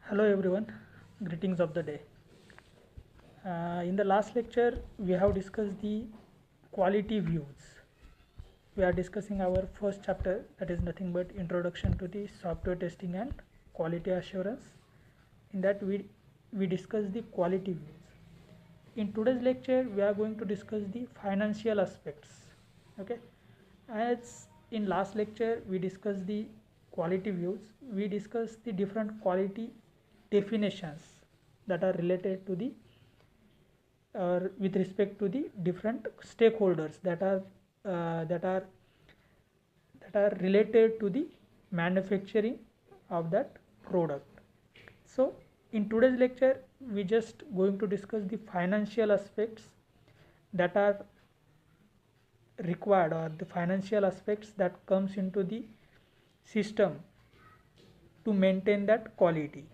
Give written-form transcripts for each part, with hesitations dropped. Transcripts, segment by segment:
Hello everyone, greetings of the day. In the last lecture, we have discussed the quality views. We are discussing our first chapter, that is nothing but introduction to the software testing and quality assurance. In that we discussed the quality views. In today's lecture, we are going to discuss the financial aspects. Okay, as in last lecture we discussed the quality views, we discussed the different quality definitions that are related to the with respect to the different stakeholders that are related to the manufacturing of that product. So in today's lecture we just going to discuss the financial aspects that are required, or the financial aspects that comes into the system to maintain that quality.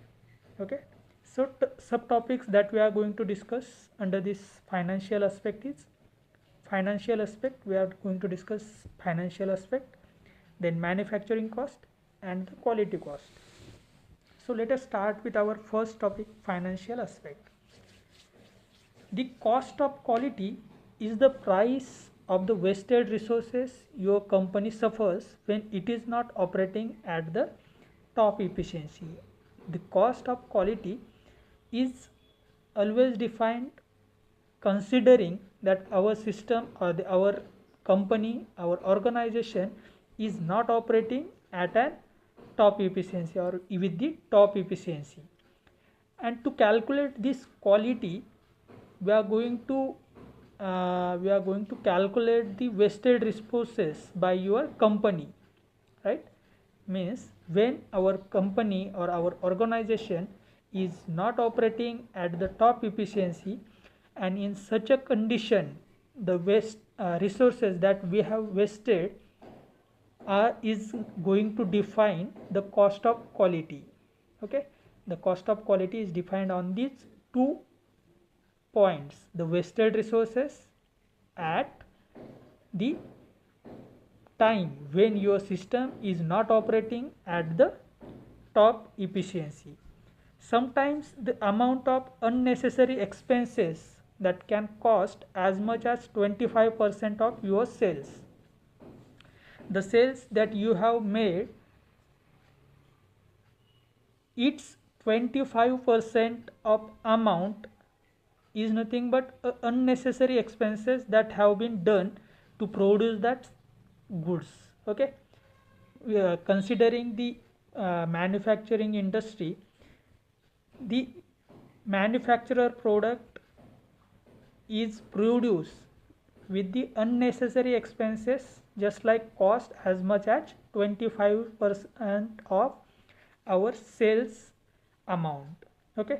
Okay, so subtopics that we are going to discuss under this financial aspect is financial aspect. We are going to discuss financial aspect, then manufacturing cost and the quality cost. So let us start with our first topic, financial aspect. The cost of quality is the price of the wasted resources your company suffers when it is not operating at the top efficiency. The cost of quality is always defined considering that our system or our company, our organization is not operating at a top efficiency or with the top efficiency. And to calculate this quality, we are going to calculate the wasted resources by your company, right? Means when our company or our organization is not operating at the top efficiency, and in such a condition the waste resources that we have wasted is going to define the cost of quality. Okay, the cost of quality is defined on these 2 points: the wasted resources at the time when your system is not operating at the top efficiency. Sometimes the amount of unnecessary expenses that can cost as much as 25% of your sales. The sales that you have made, its 25% of amount is nothing but unnecessary expenses that have been done to produce that goods. Okay, considering the manufacturing industry, the manufacturer product is produced with the unnecessary expenses, just like cost as much as 25% of our sales amount. Okay,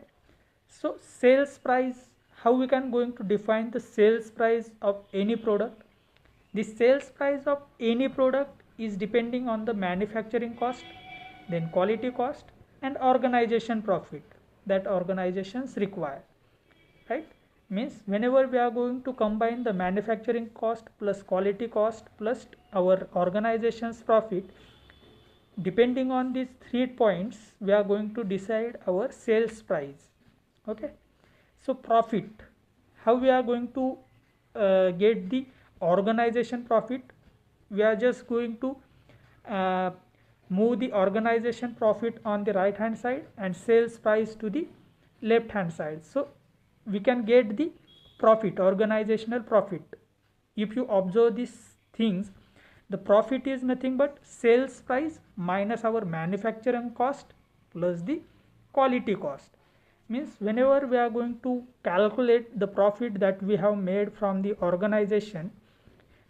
so sales price, how we can going to define the sales price of any product? The sales price of any product is depending on the manufacturing cost, then quality cost and organization profit that organizations require, right? Means whenever we are going to combine the manufacturing cost plus quality cost plus our organization's profit, depending on these 3 points we are going to decide our sales price. Okay, so profit, how we are going to get the organization profit? We are just going to move the organization profit on the right hand side and sales price to the left hand side, so we can get the profit, organizational profit. If you observe these things, the profit is nothing but sales price minus our manufacturing cost plus the quality cost. Means whenever we are going to calculate the profit that we have made from the organization,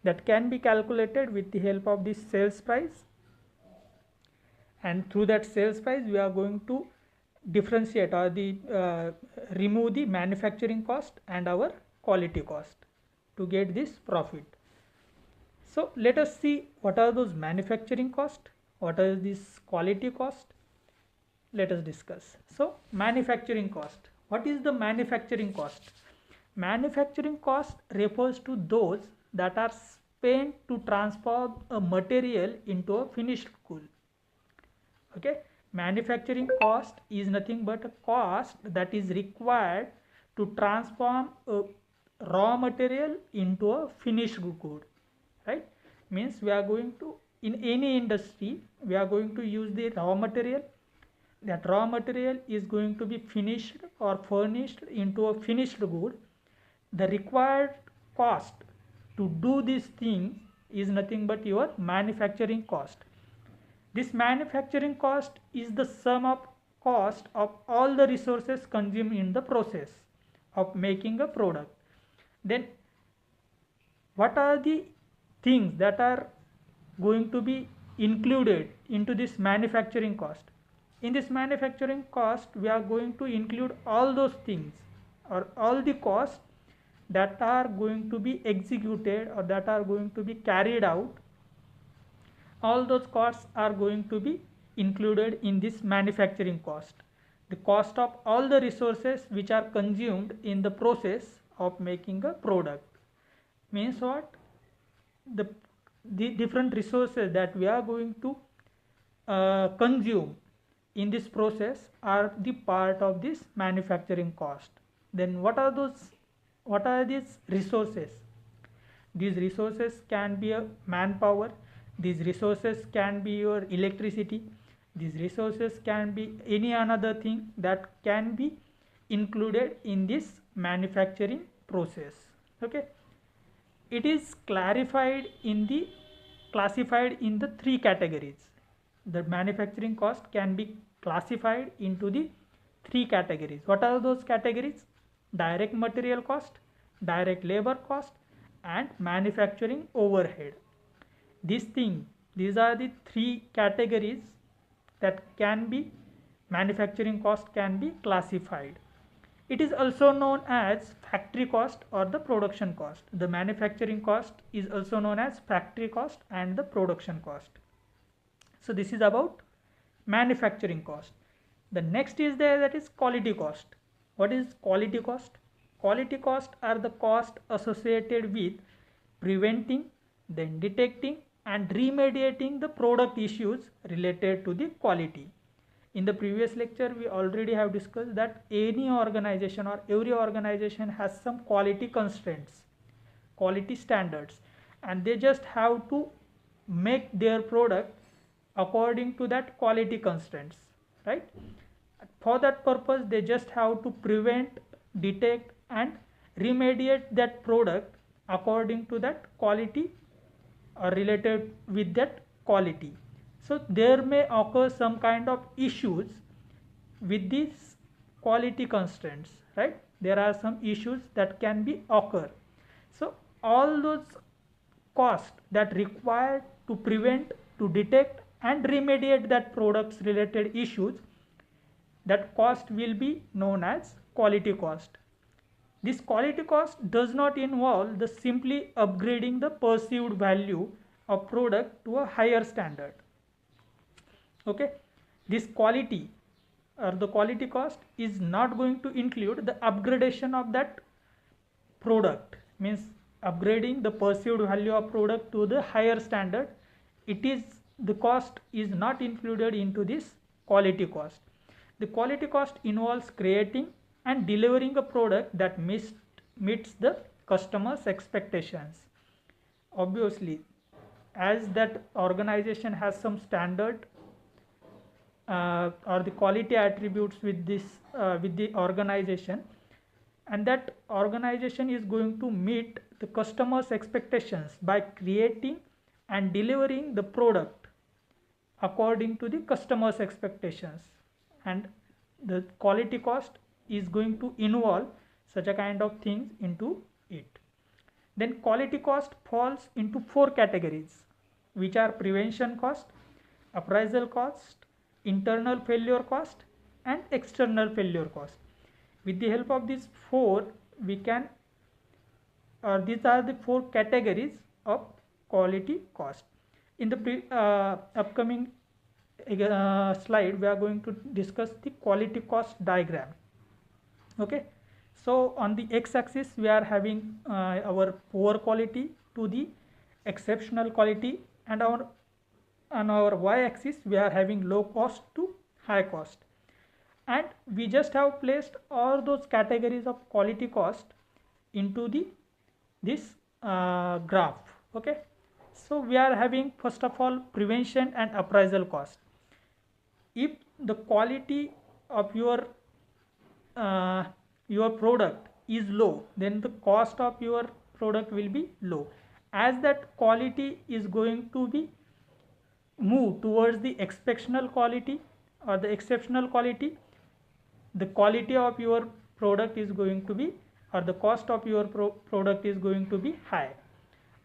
that can be calculated with the help of this sales price, and through that sales price we are going to differentiate or the remove the manufacturing cost and our quality cost to get this profit. So let us see what are those manufacturing cost, what is this quality cost. Let us discuss. So manufacturing cost, what is the manufacturing cost? Manufacturing cost refers to those that are spent to transform a material into a finished good. Okay, Manufacturing cost is nothing but a cost that is required to transform a raw material into a finished good, right? Means we are going to, in any industry, we are going to use the raw material. That raw material is going to be finished or furnished into a finished good. The required cost to do this thing is nothing but your manufacturing cost. This manufacturing cost is the sum of cost of all the resources consumed in the process of making a product. Then what are the things that are going to be included into this manufacturing cost? In this manufacturing cost, we are going to include all those things or all the costs that are going to be executed or that are going to be carried out. All those costs are going to be included in this manufacturing cost. The cost of all the resources which are consumed in the process of making a product. Means what? The different resources that we are going to consume in this process are the part of this manufacturing cost. Then what are these resources? These resources can be a manpower, these resources can be your electricity, these resources can be any another thing that can be included in this manufacturing process. Okay, it is classified in the three categories. The manufacturing cost can be classified into the three categories. What are those categories? Direct material cost, direct labor cost, and manufacturing overhead. These are the three categories that can be manufacturing cost can be classified. It is also known as factory cost or the production cost. The manufacturing cost is also known as factory cost and the production cost. So this is about manufacturing cost. The next is there, that is quality cost. What is quality cost? Quality cost are the cost associated with preventing, then detecting and remediating the product issues related to the quality. In the previous lecture, we already have discussed that any organization or every organization has some quality constraints, quality standards, and they just have to make their product according to that quality constraints, right? For that purpose, they just have to prevent, detect and remediate that product according to that quality or related with that quality. So there may occur some kind of issues with these quality constraints, right? There are some issues that can be occur. So all those costs that required to prevent, to detect and remediate that products related issues, that cost will be known as quality cost. This quality cost does not involve the simply upgrading the perceived value of product to a higher standard. Okay, this quality or the quality cost is not going to include the upgradation of that product, means upgrading the perceived value of product to the higher standard. The cost is not included into this quality cost. The quality cost involves creating and delivering a product that meets the customer's expectations. Obviously, as that organization has some standard or the quality attributes with the organization, and that organization is going to meet the customer's expectations by creating and delivering the product according to the customer's expectations, and the quality cost is going to involve such a kind of things into it. Then quality cost falls into four categories, which are prevention cost, appraisal cost, internal failure cost and external failure cost. With the help of these four, we can these are the four categories of quality cost. In the upcoming slide, we are going to discuss the quality cost diagram. Okay, so on the x-axis we are having our poor quality to the exceptional quality, and on our y-axis we are having low cost to high cost. And we just have placed all those categories of quality cost into this graph. Okay, so we are having first of all prevention and appraisal cost. If the quality of your product is low, then the cost of your product will be low. As that quality is going to be move towards the exceptional quality or the exceptional quality, the quality of your product is going to be, or the cost of your product is going to be high.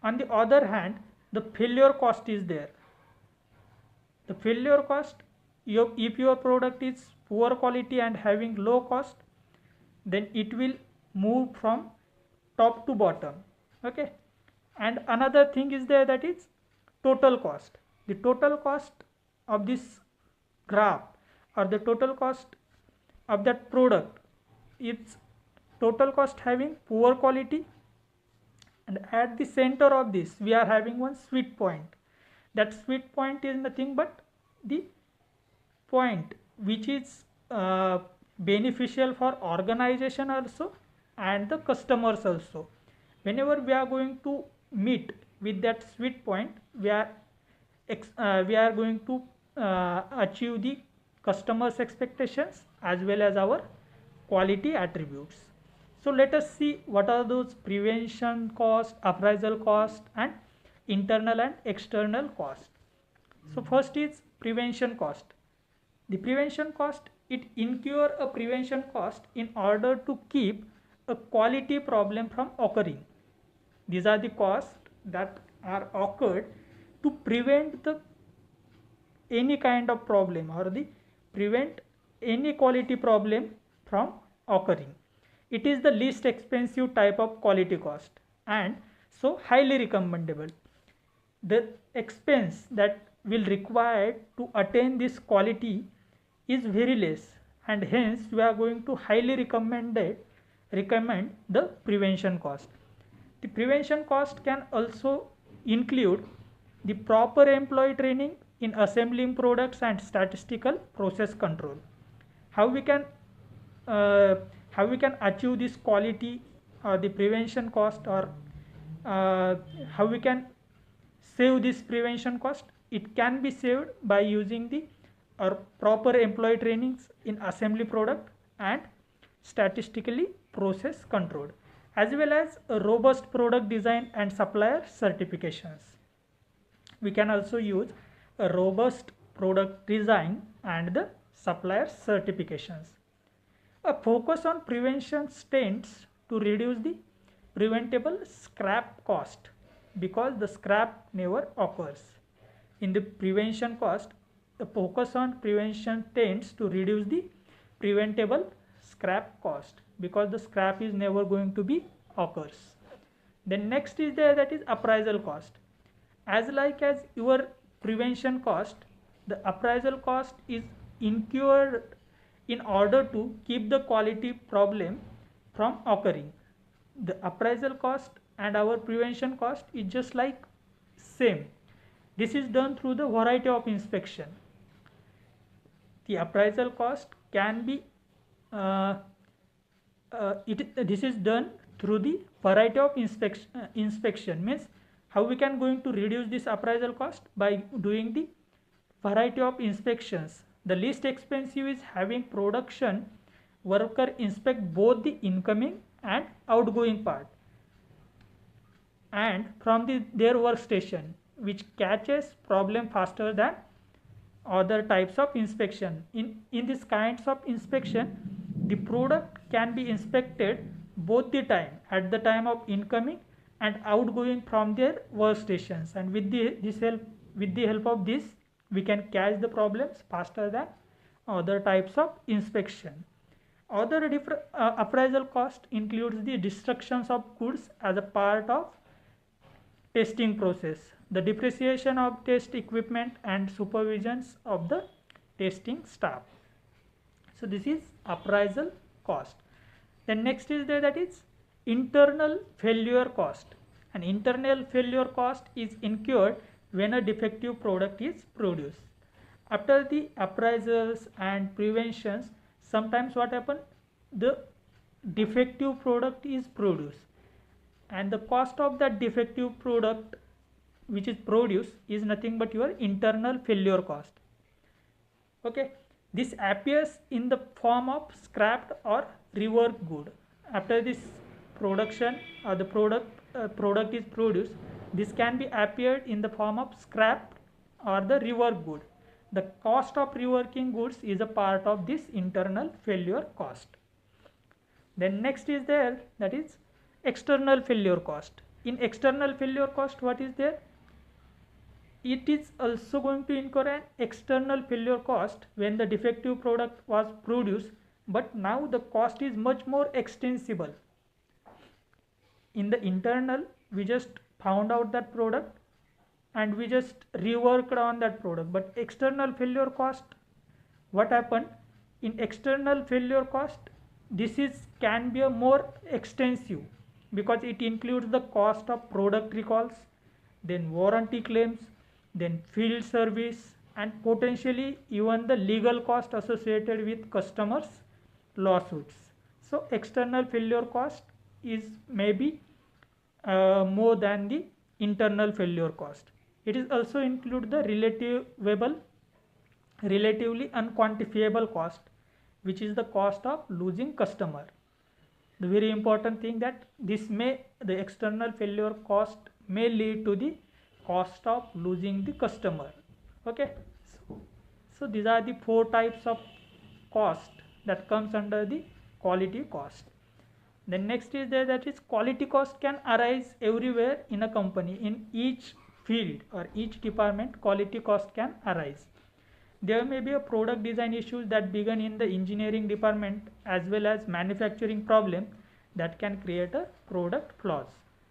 On the other hand, the failure cost is there. The failure cost, if your product is poor quality and having low cost, then it will move from top to bottom. Okay, and another thing is there, that is total cost. The total cost of this graph, or the total cost of that product, it's total cost having poor quality, and at the center of this we are having one sweet point. That sweet point is nothing but the point which is beneficial for organization also and the customers also. Whenever we are going to meet with that sweet point, we are going to achieve the customers' expectations as well as our quality attributes. So let us see what are those prevention cost, appraisal cost, and internal and external cost. So first is prevention cost. The prevention cost, it incur a prevention cost in order to keep a quality problem from occurring. These are the costs that are occurred to prevent any kind of problem, or prevent any quality problem from occurring. It is the least expensive type of quality cost, and so highly recommendable. The expense that will require to attain this quality is very less, and hence we are going to highly recommend the prevention cost. The prevention cost can also include the proper employee training in assembling products and statistical process control. How we can achieve this quality or the prevention cost, or how we can save this prevention cost? It can be saved by using the proper employee trainings in assembly product and statistically process control, as well as a robust product design and supplier certifications. We can also use a robust product design and the supplier certifications. A focus on prevention tends to reduce the preventable scrap cost, because the scrap never occurs. In the prevention cost, the focus on prevention tends to reduce the preventable scrap cost, because the scrap is never going to be occurs. Then next is there, that is appraisal cost. As like as your prevention cost, the appraisal cost is incurred in order to keep the quality problem from occurring. The appraisal cost and our prevention cost is just like same. This is done through the variety of inspection. The appraisal cost can be this is done through the variety of inspection. Means how we can going to reduce this appraisal cost? By doing the variety of inspections. The least expensive is having production worker inspect both the incoming and outgoing part, and from their workstation, which catches problem faster than other types of inspection. In these kinds of inspection, the product can be inspected both the time, at the time of incoming and outgoing from their workstations, and with the help of this we can catch the problems faster than other types of inspection. Other appraisal cost includes the destructions of goods as a part of testing process, the depreciation of test equipment and supervisions of the testing staff. So this is appraisal cost. Then next is there, that is internal failure cost. An internal failure cost is incurred when a defective product is produced. After the appraisals and preventions, sometimes what happen, the defective product is produced, and the cost of that defective product which is produced is nothing but your internal failure cost. Okay, this appears in the form of scrapped or reworked good. After this production or the product is produced, this can be appeared in the form of scrapped or the reworked good. The cost of reworking goods is a part of this internal failure cost. Then next is there, that is external failure cost. In external failure cost, what is there? It is also going to incur an external failure cost when the defective product was produced, but now the cost is much more extensible. In the internal, we just found out that product and we just reworked on that product, but external failure cost, what happened? In external failure cost, this can be a more extensive because it includes the cost of product recalls, then warranty claims, then field service, and potentially even the legal cost associated with customers lawsuits. So external failure cost is maybe more than the internal failure cost. It is also include the relatively unquantifiable cost, which is the cost of losing customer. The very important thing that the external failure cost may lead to the cost of losing the customer. Okay, so these are the 4 types of cost that comes under the quality cost. Then next is there, that is quality cost can arise everywhere in a company. In each field or each department, quality cost can arise. There may be a product design issues that begin in the engineering department as well as manufacturing problem that can create a product flaws.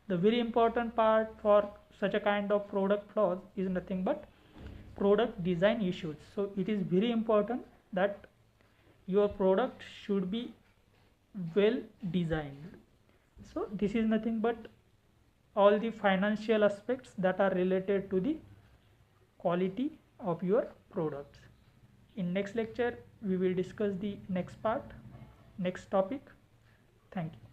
The very important part for such a kind of product flaws is nothing but product design issues. So it is very important that your product should be well designed. So this is nothing but all the financial aspects that are related to the quality of your products. In next lecture we will discuss the next topic. Thank you.